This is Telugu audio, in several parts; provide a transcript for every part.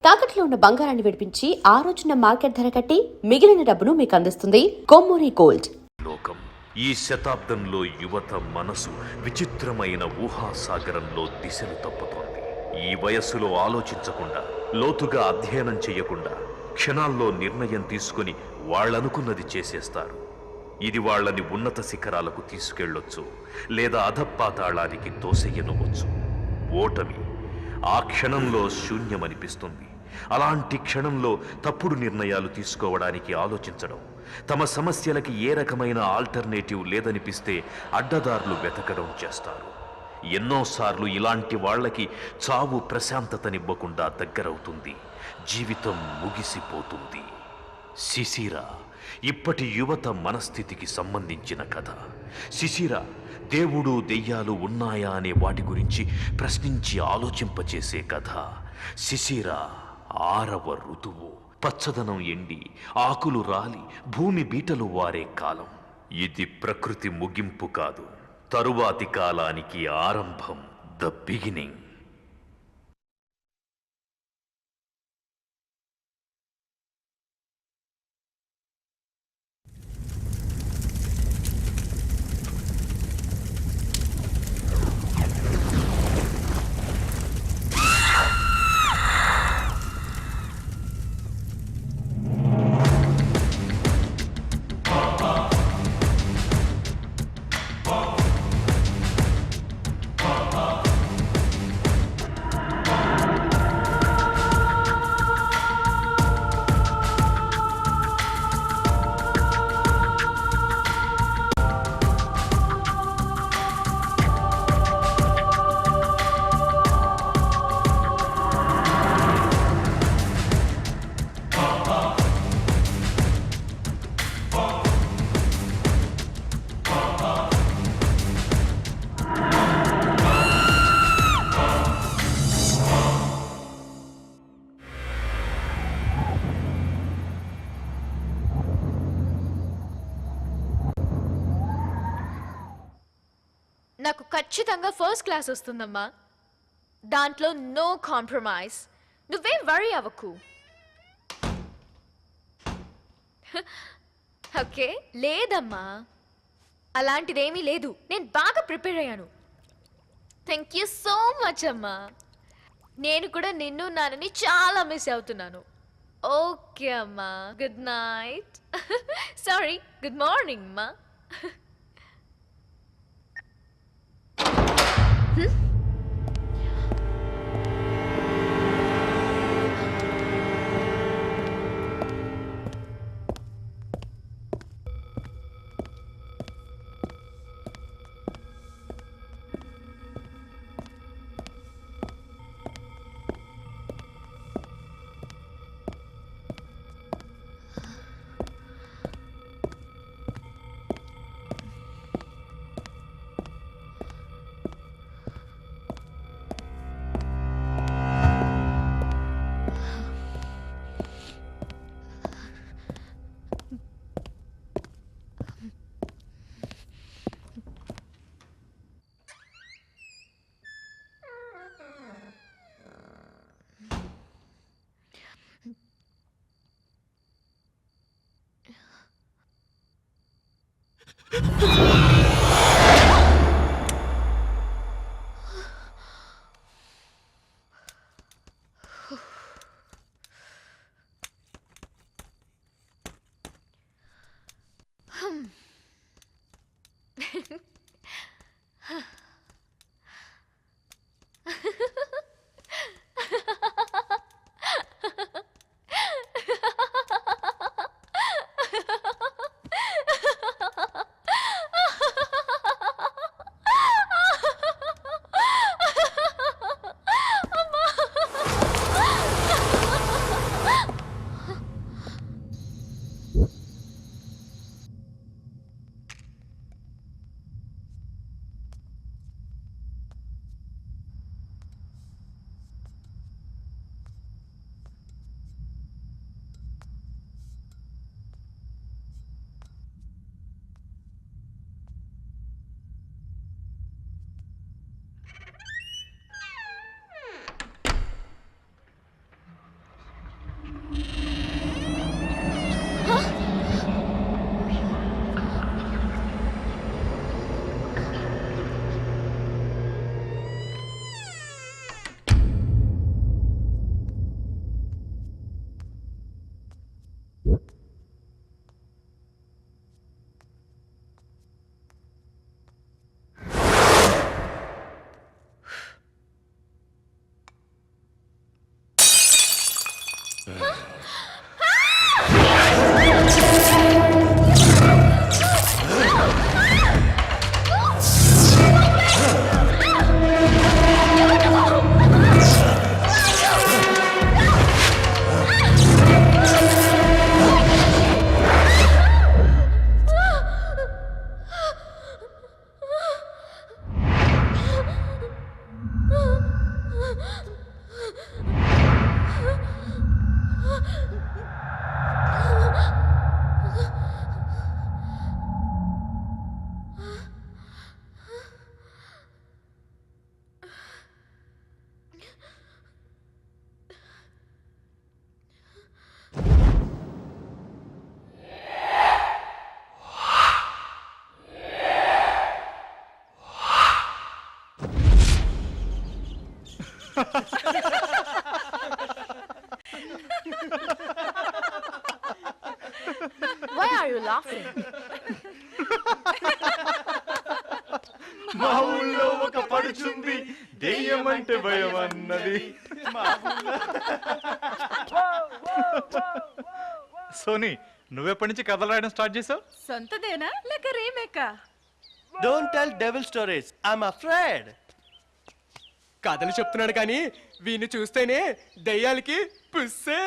తాకట్లో ఉన్న బంగారాన్ని విడిపించి ఆ రోజున మార్కెట్ ధర కట్టి మిగిలిన డబ్బును మీకు అందిస్తుంది కొమ్మూరి గోల్డ్. లోకం ఈ శతాబ్దంలో యువత మనసు విచిత్రమైన ఊహాసాగరంలో దిశను తప్పుతోంది. ఈ వయస్సులో ఆలోచించకుండా, లోతుగా అధ్యయనం చేయకుండా క్షణాల్లో నిర్ణయం తీసుకుని వాళ్ళనుకున్నది చేసేస్తారు. ఇది వాళ్ళని ఉన్నత శిఖరాలకు తీసుకెళ్లొచ్చు, లేదా అధపాతాళానికి తోసెయ్యనవచ్చు. ఓటమి ఆ క్షణంలో శూన్యమనిపిస్తుంది. అలాంటి క్షణంలో తప్పుడు నిర్ణయాలు తీసుకోవడానికి ఆలోచించడం, తమ సమస్యలకి ఏ రకమైన ఆల్టర్నేటివ్ లేదనిపిస్తే అడ్డదారులు వెతకడం చేస్తారు. ఎన్నోసార్లు ఇలాంటి వాళ్ళకి చావు ప్రశాంతతనివ్వకుండా దగ్గరవుతుంది, జీవితం ముగిసిపోతుంది. శిశిర ఇప్పటి యువత మనస్థితికి సంబంధించిన కథ. శిశిర దేవుడు దెయ్యాలు ఉన్నాయా అనే వాటి గురించి ప్రశ్నించి ఆలోచింపచేసే కథ. శిశిర 6వ ఋతువు. పచ్చదనం ఎండి, ఆకులు రాలి, భూమి బీటలు వారే కాలం. ఇది ప్రకృతి ముగింపు కాదు, తరువాతి కాలానికి ఆరంభం, ద బిగినింగ్. నాకు ఖచ్చితంగా ఫస్ట్ క్లాస్ వస్తుందమ్మా. దాంట్లో నో కాంప్రమైజ్. నువ్వేం వరీ అవ్వకు. ఓకే? లేదమ్మా, అలాంటిదేమీ లేదు. నేను బాగా ప్రిపేర్ అయ్యాను. థ్యాంక్ యూ సో మచ్ అమ్మా. నేను కూడా నిన్ను నాన్నని చాలా మిస్ అవుతున్నాను. ఓకే అమ్మా, good night. Sorry, good morning అమ్మా. Why are you laughing? మా ఊళ్ళో ఒక పడుచుంది దెయ్యం అంటే భయం అన్నది. సోనీ, నువ్వెప్పటి నుంచి కథలు రాయడం స్టార్ట్ చేసావు? సొంతదేనా లేక రీమేకా? Don't tell devil stories. I'm afraid. కథలు చెప్తున్నాడు కానీ వీణ్ణి చూస్తేనే దయ్యాలకి పుస్సే.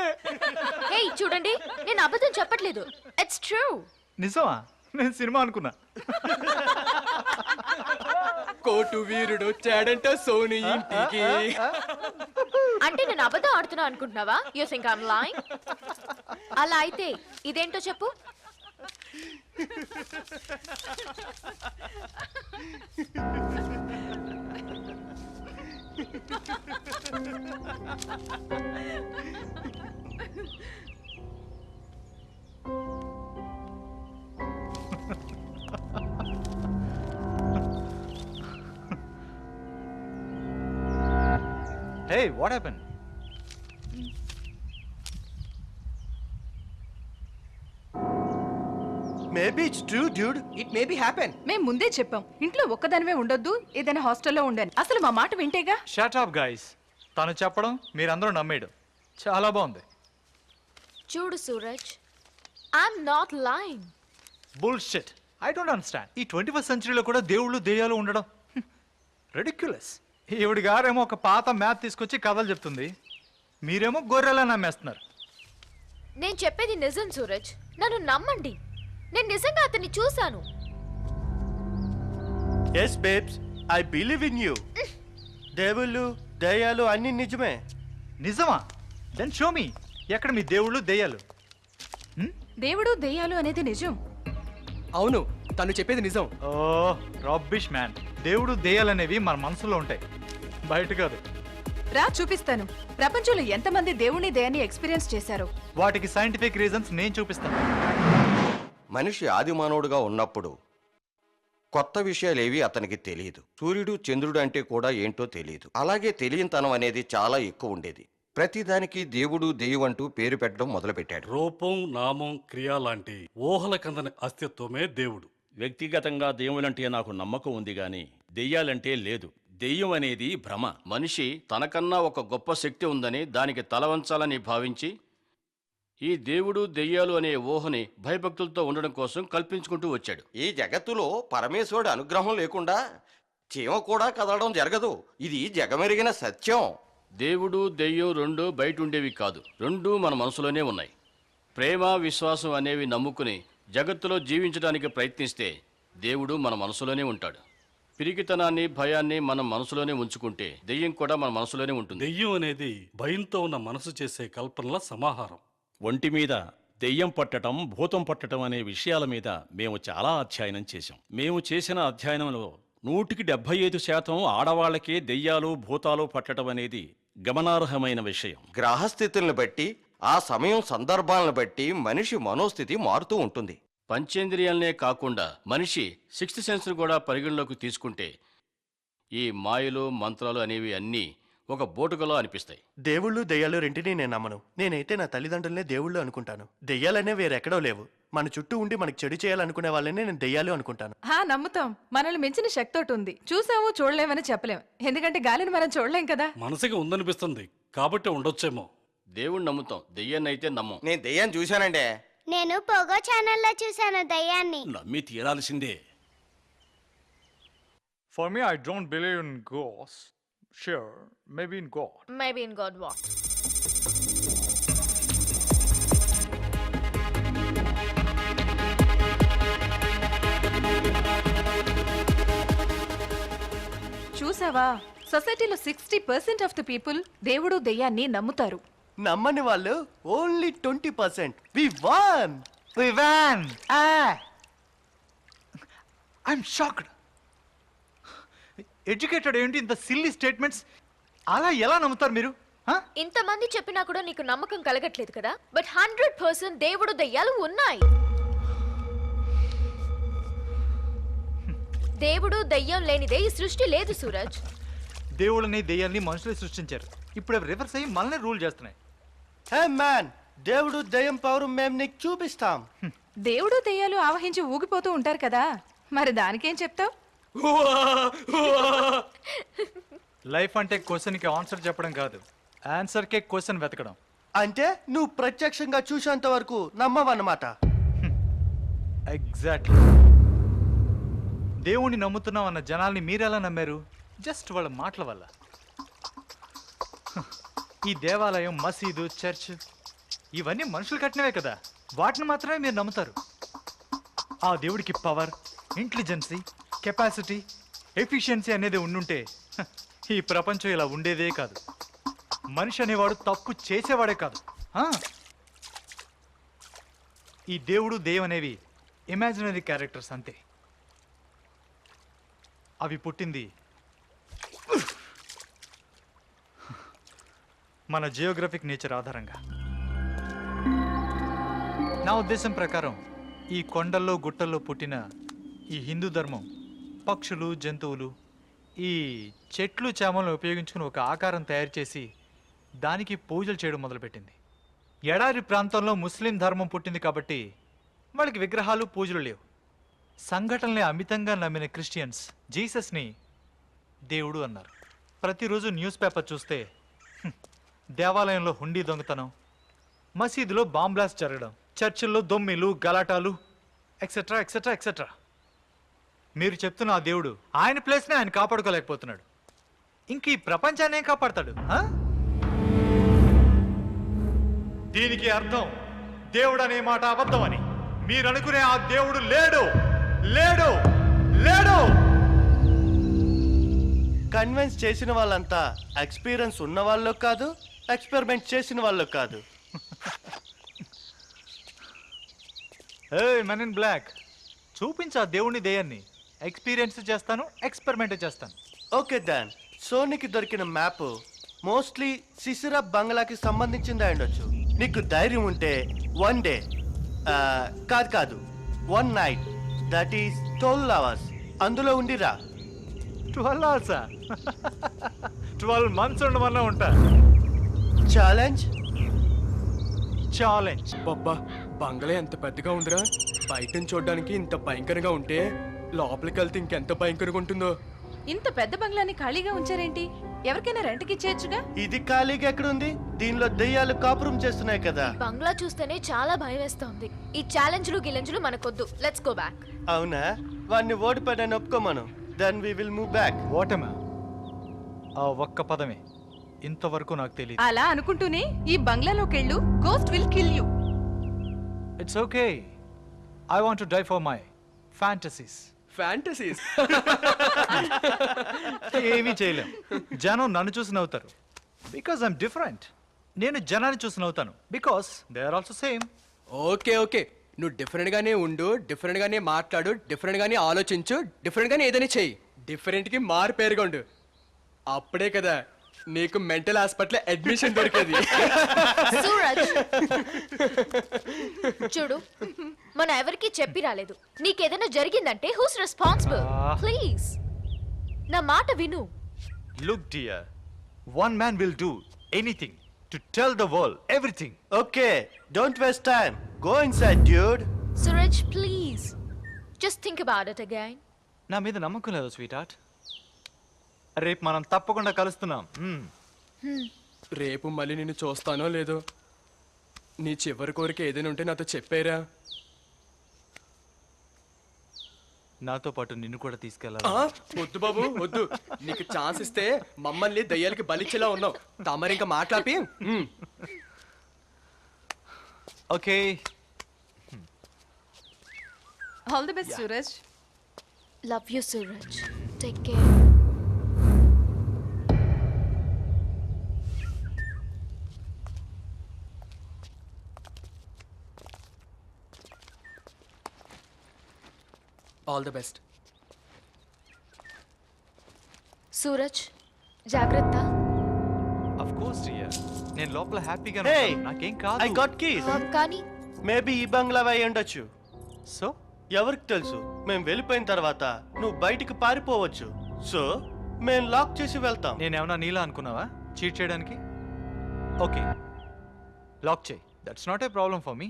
Hey, చూడండి, నేను అబద్ధం చెప్పట్లేదు. It's true. నిజమా? నేను సినిమా అనుకున్నా. కోటు వీరుడు వచ్చాడంట సోని ఇంటికి. అంటే నేను అబద్ధం ఆడుతున్నా అనుకుంటున్నావా? You think I'm lying? అలా అయితే ఇదేంటో చెప్పు. Hey, what happened? Maybe it's true, dude. It may be happen. మేం ముందే చెప్పాం ఇంట్లో ఒక్కదానివే ఉండొద్దు, ఏదైనా హాస్టల్లో ఉండని. అసలు మా మాట వింటేగా. Shut up, guys. తను చెప్పడం మీరందరూ నమ్మేయడం చాలా బాగుంది. చూడు Suraj, I'm not lying. Bullshit. I don't understand. ఈ 21st centuryలో కూడా దేవుళ్ళు దెయ్యాలు ఉండడం రెడిక్యులస్. ఈవిడి గారేమో ఒక పాత మ్యాప్ తీసుకొచ్చి కథలు చెప్తుంది, మీరేమో గొర్రెలా నమ్మేస్తున్నారు. నేను చెప్పేది నిజం సూరజ్, నన్ను నమ్మండి. నేను నిజంగా అతన్ని చూశాను. Yes, babes. I believe in you. దేవుళ్ళు దయ్యాలు అన్ని నిజమే. నిజమా? Then show me. ఎక్కడ మీ దేవుళ్ళు దెయ్యాలు? దేవుడు దెయ్యాలు అనేది నిజం. అవును, తను చెప్పేది నిజం. ఓ రబ్బిష్ మ్యాన్. దేవుడు దెయ్యాలు అనేవి మన మనసులో ఉంటాయి, బయట కాదు. రా చూపిస్తాను. ప్రపంచంలో ఎంతమంది దేవుని దయాన్ని ఎక్స్పీరియన్స్ చేశారో. వాటికి సైంటిఫిక్ రీజన్స్ నేను చూపిస్తాను. మనిషి ఆది మానవుడుగా ఉన్నప్పుడు కొత్త విషయాలేవి అతనికి తెలియదు. సూర్యుడు చంద్రుడు అంటే కూడా ఏంటో తెలియదు. అలాగే తెలియనితనం అనేది చాలా ఎక్కువ ఉండేది. ప్రతిదానికి దేవుడు దెయ్యం అంటూ పేరు పెట్టడం మొదలుపెట్టాడు. రూపం, నామం, క్రియ లాంటి ఊహల కందని అస్తిత్వమే దేవుడు. వ్యక్తిగతంగా దేవులంటే నాకు నమ్మకం ఉంది గాని దెయ్యాలంటే లేదు. దెయ్యం అనేది భ్రమ. మనిషి తనకన్నా ఒక గొప్ప శక్తి ఉందని దానికి తలవంచాలని భావించి ఈ దేవుడు దెయ్యాలు అనే ఊహని భయభక్తులతో ఉండడం కోసం కల్పించుకుంటూ వచ్చాడు. ఈ జగత్తులో పరమేశ్వరుడి అనుగ్రహం లేకుండా చీమ కూడా కదలడం జరగదు. ఇది జగమెరిగిన సత్యం. దేవుడు దెయ్యం రెండు బయట ఉండేవి కాదు, రెండూ మన మనసులోనే ఉన్నాయి. ప్రేమ, విశ్వాసం అనేవి నమ్ముకుని జగత్తులో జీవించడానికి ప్రయత్నిస్తే దేవుడు మన మనసులోనే ఉంటాడు. పిరికితనాన్ని, భయాన్ని మనం మనసులోనే ఉంచుకుంటే దెయ్యం కూడా మన మనసులోనే ఉంటుంది. దెయ్యం అనేది భయంతో ఉన్న మనసు చేసే కల్పనల సమాహారం. ఒంటి మీద దెయ్యం పట్టడం, భూతం పట్టడం అనే విషయాల మీద మేము చాలా అధ్యయనం చేశాం. మేము చేసిన అధ్యయనంలో 100% ఆడవాళ్లకే దెయ్యాలు, భూతాలు పట్టడం అనేది గమనార్హమైన విషయం. గ్రహస్థితులను బట్టి, ఆ సమయం సందర్భాలను బట్టి మనిషి మనోస్థితి మారుతూ ఉంటుంది. పంచేంద్రియాలనే కాకుండా మనిషి 6th సెన్స్ కూడా పరిగణలోకి తీసుకుంటే ఈ మాయలు, మంత్రాలు అనేవి అన్నీ ఒక బోటుకలో అనిపిస్తాయి. దేవుళ్ళు దెయ్యాలు రెంటిని నేను నమ్మను. నేనైతే నా తల్లిదండ్రులనే దేవుళ్ళు అనుకుంటాను. దెయ్యాలనే వేరెక్కడో లేవు. మన చుట్టూ ఉండి మనకి చెడు చేయాలనుకునే వాళ్ళనే నేను దెయ్యాలు అనుకుంటాను. నమ్ముతాం. మనల్ని మించిన శక్తి ఒకటి ఉంది. చూసాము చూడలేమని చెప్పలేం, ఎందుకంటే గాలిని మనం చూడలేం కదా. మనసుకి ఉందనిపిస్తుంది కాబట్టి ఉండొచ్చేమో. దేవుణ్ణి నమ్ముతాం, దెయ్యాన్ని అయితే నమ్మం. నేను దెయ్యాన్ని చూశానండి. నేను పోగో ఛానల్లో చూశాను దయ్యాన్ని. నమ్మి తీరాల్సిందే. For me, I don't believe in ghosts. Sure, maybe in God. Maybe in God what? చూసావా, సొసైటీలో 60% ఆఫ్ ద పీపుల్ దేవుడు దెయ్యాన్ని నమ్ముతారు. నమ్మని వాళ్ళు only 20%. We won! We won! I'm shocked. Educated ఏంటి ఇంత సిల్లీ స్టేట్మెంట్స్? అలా ఎలా నమ్ముతారు మీరు? ఇంతమంది చెప్పినా కూడా నీకు నమ్మకం కలగట్లేదు కదా. బట్ 100% దేవుడు దెయ్యాలు ఉన్నాయి. దేవుడు దెయ్యం లేనిదే ఈ సృష్టి లేదు సూరజ్. దేవుళ్ళని దెయ్యాల్ని మనుషులే సృష్టించారు. ఇప్పుడు అవి రివర్స్ అయ్యి మనల్ని రూల్ చేస్తున్నాయి. హే మ్యాన్, దేవుడు దెయ్యం పవర్ మేము నీకు చూపిస్తాం. దేవుడు దెయ్యాలు ఆవహించి ఊగిపోతూ ఉంటారు కదా, మరి దానికేం చెప్తావు? లైఫ్ అంటే క్వశ్చన్కి ఆన్సర్ చెప్పడం కాదు, ఆన్సర్కే క్వశ్చన్ వెతకడం. అంటే నువ్వు ప్రత్యక్షంగా చూసేంత వరకు నమ్మవన్నమాట. ఎగ్జాక్ట్లీ. దేవుణ్ణి నమ్ముతున్నాం అన్న జనాల్ని మీరెలా నమ్మారు? జస్ట్ వాళ్ళ మాటల వల్ల. ఈ దేవాలయం, మసీదు, చర్చ్ ఇవన్నీ మనుషులు కట్టినవే కదా, వాటిని మాత్రమే మీరు నమ్ముతారు. ఆ దేవుడికి పవర్, ఇంటెలిజెన్సీ, కెపాసిటీ, ఎఫిషియన్సీ అనేది ఉండుంటే ఈ ప్రపంచం ఇలా ఉండేదే కాదు. మనిషి అనేవాడు తప్పు చేసేవాడే కాదు. ఈ దేవుడు దెయ్యం అనేవి ఇమాజినరీ క్యారెక్టర్స్ అంతే. అవి పుట్టింది మన జియోగ్రఫిక్ నేచర్ ఆధారంగా. నా ఉద్దేశం ప్రకారం ఈ కొండల్లో గుట్టల్లో పుట్టిన ఈ హిందూ ధర్మం పక్షులు, జంతువులు, ఈ చెట్లు, చేమలను ఉపయోగించుకుని ఒక ఆకారం తయారు చేసి దానికి పూజలు చేయడం మొదలుపెట్టింది. ఎడారి ప్రాంతంలో ముస్లిం ధర్మం పుట్టింది కాబట్టి వాళ్ళకి విగ్రహాలు, పూజలు లేవు. సంఘటనల్ని అమితంగా నమ్మిన క్రిస్టియన్స్ జీసస్ని దేవుడు అన్నారు. ప్రతిరోజు న్యూస్ పేపర్ చూస్తే దేవాలయంలో హుండీ దొంగతనం, మసీదులో బాంబ్ బ్లాస్ట్ జరగడం, చర్చిల్లో దొమ్మిలు, గలాటాలు, ఎక్సెట్రా ఎక్సెట్రా ఎక్సెట్రా. మీరు చెప్తున్న ఆ దేవుడు ఆయన ప్లేస్ని ఆయన కాపాడుకోలేకపోతున్నాడు. ఇంక ఈ ప్రపంచాన్ని ఏం కాపాడతాడు? దీనికి అర్థం దేవుడు అనే మాట అబద్ధం అని. మీరు అనుకునే ఆ దేవుడు లేడు, లేడు, లేడు. కన్విన్స్ చేసిన వాళ్ళంతా ఎక్స్పీరియన్స్ ఉన్న వాళ్ళు కాదు, ఎక్స్పెరిమెంట్ చేసిన వాళ్ళు కాదు. మెన్ ఇన్ బ్లాక్, చూపించు ఆ దేవుని దెయ్యాన్ని. ఎక్స్పీరియన్స్ చేస్తాను, ఎక్స్పెరిమెంట్ చేస్తాను. ఓకే దాన్. సోనికి దొరికిన మ్యాప్ మోస్ట్లీ సిసిరా బంగ్లాకి సంబంధించింది అయ్యుండొచ్చు. నీకు ధైర్యం ఉంటే 1 డే కాదు 1 నైట్, దట్ ఈస్ 12 hours అందులో ఉండిరా. 12 hours? 12 months ఉండమన్నా ఉంటా. Challenge challenge. బాబా, బంగ్లా ఎంత పెద్దగా ఉందిరా. బయట చూడడానికి ఇంత భయంకరంగా ఉంటే లోపలికి వెళ్తే ఇంకెంత భయంకరంగా ఉంటుందో. ఇంత పెద్ద బంగ్లాని ఖాళీగా ఉంచారేంటి? ఎవరికైనా రెంట్కి ఇచ్చేయచ్చుగా. ఇది ఖాళీగా ఎక్కడుంది? దీనిలో దెయ్యాలు కాపురం చేస్తున్నాయి కదా. బంగ్లా చూస్తేనే చాలా భయం వేస్తోంది. ఈ ఛాలెంజ్లు గిలెంజ్లు మనకొద్దు. Let's go back. అవునా? వాడిని ఓడిపోయాడని ఒప్పుకోమను. Then we will move back. ఓటమా? ఆ ఒక్క పదమే ఇంతవరకు నాకు తెలియదు. అలా అనుకుంటూనే ఈ బంగ్లాలోకి వెళ్ళు, ghost will kill you. It's okay. I want to die for my fantasies. Fantasies ఏమీ చేయలేం. జనం నన్ను చూసి నవ్వుతారు బికాస్ ఐఎమ్ డిఫరెంట్. నేను జనాన్ని చూసి నవ్వుతాను because they are also same. Okay okay, నువ్వు డిఫరెంట్ గానే ఉండు, డిఫరెంట్ గానే మాట్లాడు, డిఫరెంట్ గానే ఆలోచించు, డిఫరెంట్ గానే ఏదైనా చెయ్యి. డిఫరెంట్ కి మారు పేరుగా ఉండు. అప్పుడే కదా నీకు మెంటల్ హాస్పిటల్ అడ్మిషన్ దొరికేది. సూరజ్, చూడు, మనం ఎవరికి చెప్పి రాలేదు. నీకేదైనా జరిగిందంటే హూస్ రెస్పాన్సిబుల్? ప్లీజ్ నా మాట విను. Look dear, One man will do anything to tell the world everything. Okay, don't waste time. Go inside, dude. Suraj, please. Just think about it again. నా మీద నమ్మకం లేదు స్వీట్ హార్ట్. రేపు మనం తప్పకుండా కలుస్తున్నాం. రేపు మళ్ళీ నిన్ను చూస్తానో లేదో నీ చివరి కోరిక ఏదైనా ఉంటే నాతో చెప్పారా? నాతో పాటు నిన్ను కూడా తీసుకెళ్ళాలి. వద్దు బాబు వద్దు. నీకు ఛాన్స్ ఇస్తే మమ్మల్ని దయ్యాలకి బలిచ్చేలా ఉన్నావు. తమరు ఇంకా మాట్లాపి. Okay. All the best Suraj. Love you, Suraj. Take care. All the best. Suraj, జాగ్రత్త. Of course dear. నేను లోపల హ్యాపీగా Hey, ఉన్నాను. నాకేం కాదు. I got keys. కానీ మేబీ ఈ బంగ్లా అయి ఉండొచ్చు. సో ఎవరికి తెలుసు? మేము వెళ్ళిపోయిన తర్వాత నువ్వు బయటికి పారిపోవచ్చు. సో మేము లాక్ చేసి వెళ్తాం. నేనేమన్నా నీలా అనుకున్నావా చీట్ చేయడానికి? ఓకే, లాక్ చేయి. That's not a problem for me.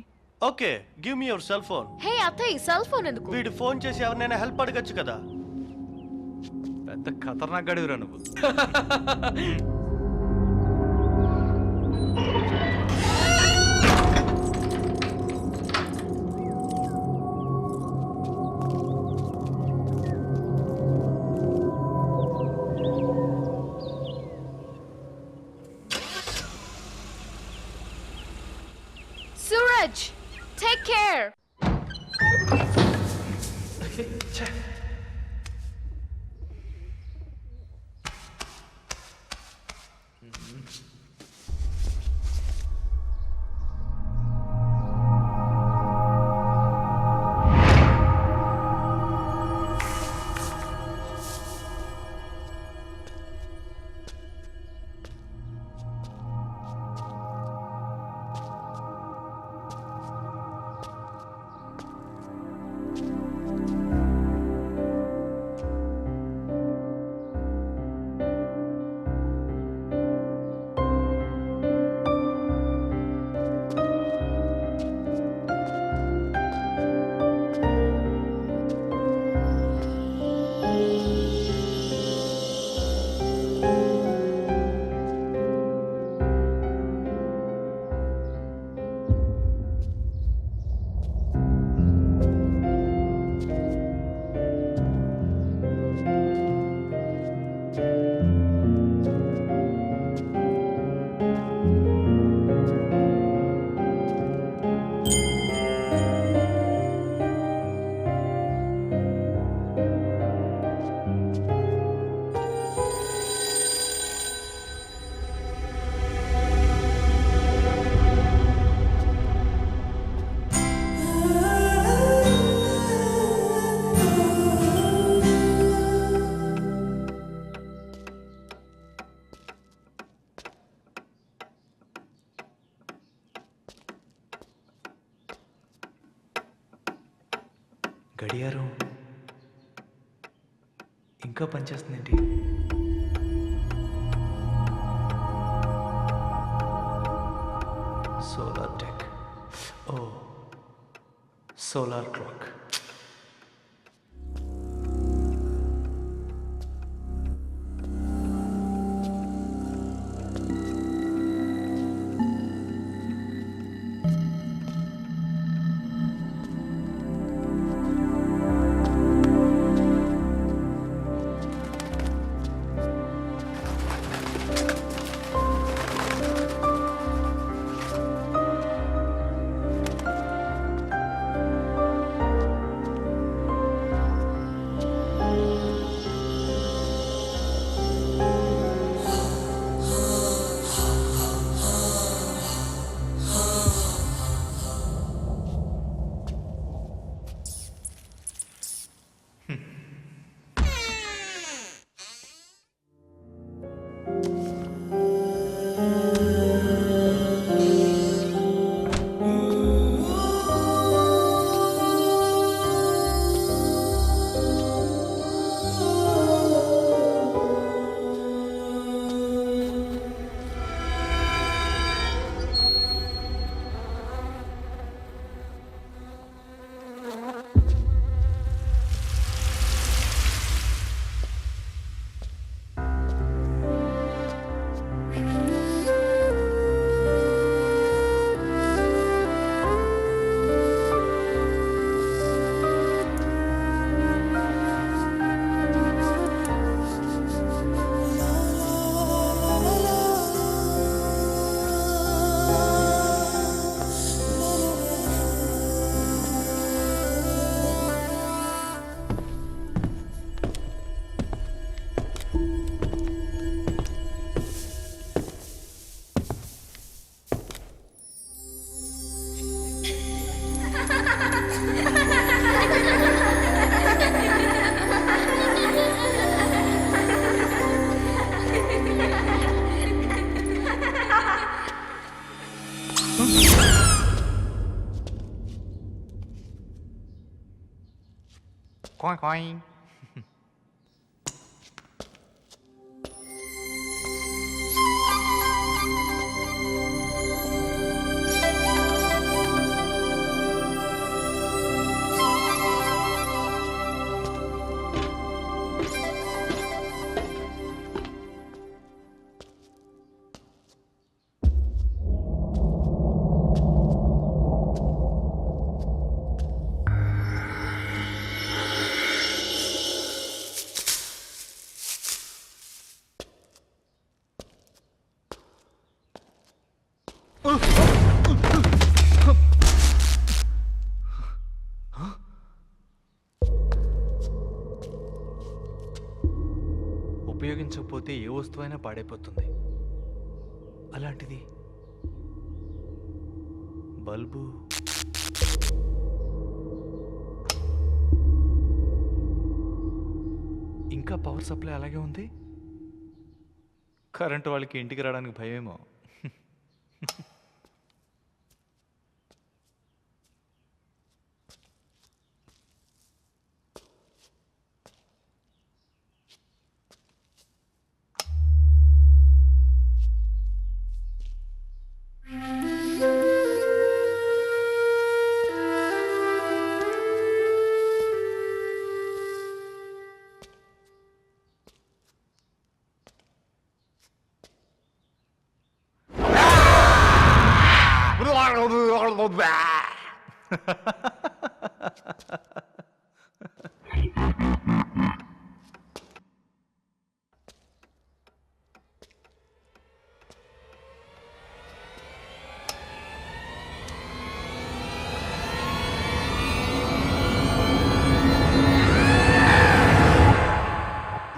Okay, give me your cell phone. Hey అత్తయ్య, సెల్ ఫోన్ ఎందుకు? వీడు ఫోన్ చేసి ఎవరినైనా హెల్ప్ అడగచ్చు కదా. పెద్ద ఖతర్నాక్ గడివిరా నువ్వు. Suraj, take care. గడియారం ఇంకా పనిచేస్తుందేంటి? Solar tech. Oh, solar clock. Coin ఉపయోగించకపోతే ఏ వస్తువైనా పాడైపోతుంది. అలాంటిది బల్బు. ఇంకా పవర్ సప్లై అలాగే ఉంది. కరెంటు వాళ్ళకి ఇంటికి రావడానికి భయమేమో.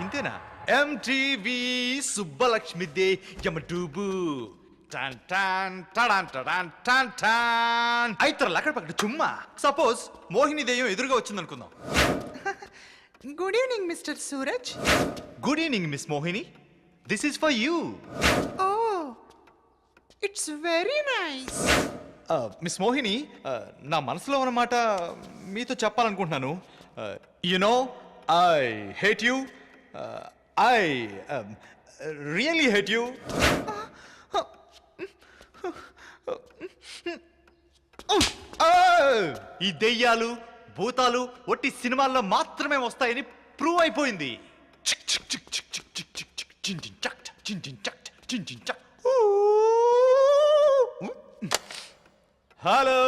ఇంతేనా? ఎంటీవీ సుబ్బలక్ష్మి దే యమడూబు టాన్ టాన్ టడాన్ టడాన్ టాన్ టాన్. అయితే అక్కడ పక్కన చుమ్మా. సపోజ్ మోహిని దెయ్యం ఎదురుగా వచ్చింది అనుకుందాం. Good evening mister Suraj. Good evening miss Mohini, this is for you. Oh it's very nice. Miss Mohini, నా మనసులో ఉన్నమాట మీతో చెప్పాలనుకుంటున్నాను. No I hate you. I really hate you. ఈ దెయ్యాలు భూతాలు ఒట్టి సినిమాల్లో మాత్రమే వస్తాయని ప్రూవ్ అయిపోయింది. Hello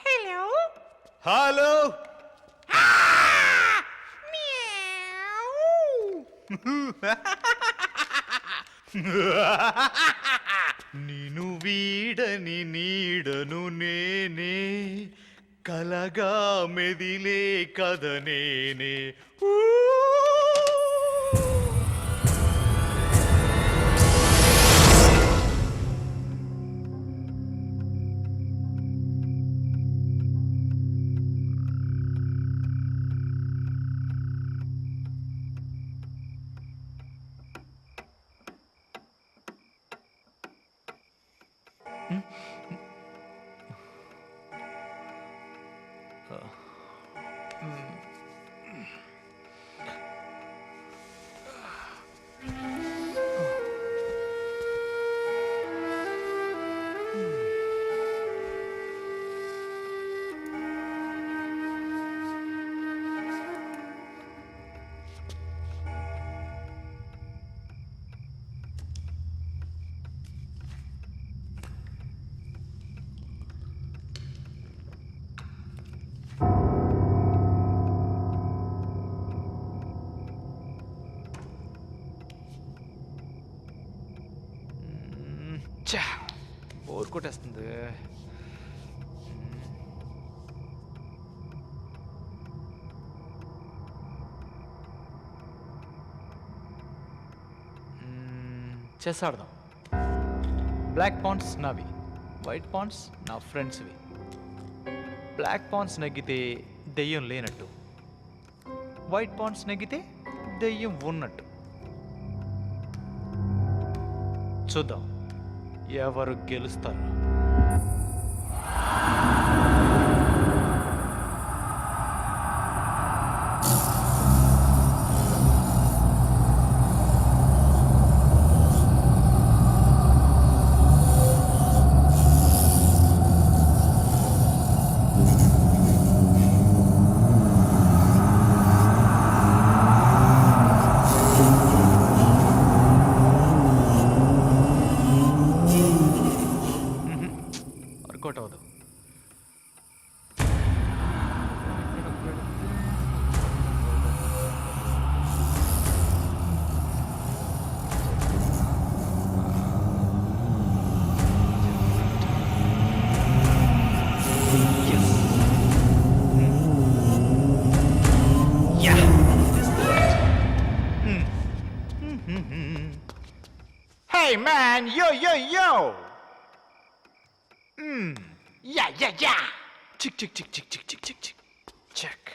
hello hello. నిను వీడని నీడను నేనే, కలగా మెదిలే కథ నేనే. బోర్ కొట్టేస్తుంది. చెస్ ఆడదాం. బ్లాక్ పాన్స్ నావి, వైట్ పాన్స్ నా ఫ్రెండ్స్వి. బ్లాక్ పాన్స్ నెగ్గితే దెయ్యం లేనట్టు, వైట్ పాన్స్ నెగ్గితే దెయ్యం ఉన్నట్టు. చూద్దాం ఎవరు గెలుస్తారు. వర్కౌట్ అవ్వదు. Hey man, yo yo yo. Yeah yeah yeah. చిక్ చిక్ చిక్ చిక్ చిక్ చిక్ చిక్ చిక్ చెక్.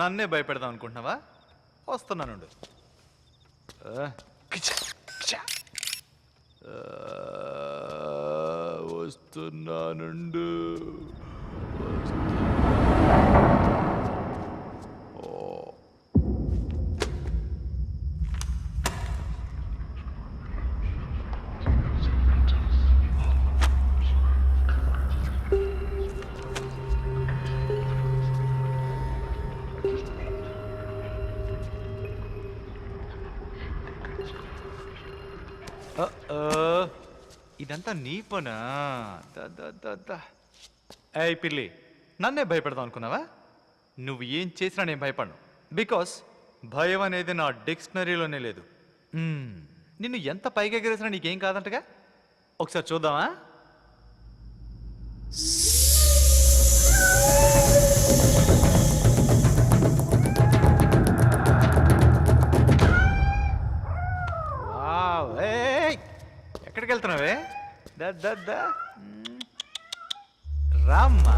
నన్నే భయపెడదాం అనుకుంటున్నావా? వస్తున్నానుండు. వస్తున్నానుండు. ఇదంతా నీ పనా? ఏయ్ పిల్లి, నన్నే భయపెడదాం అనుకున్నావా? నువ్వు ఏం చేసినా నేను భయపడను. బికాస్ భయం అనేది నా డిక్షనరీలోనే లేదు. నిన్ను ఎంత పైకి ఎగరేసినా నీకేం కాదంటగా. ఒకసారి చూద్దామా? ఎక్కడికి వెళ్తున్నావే? రామ్మా.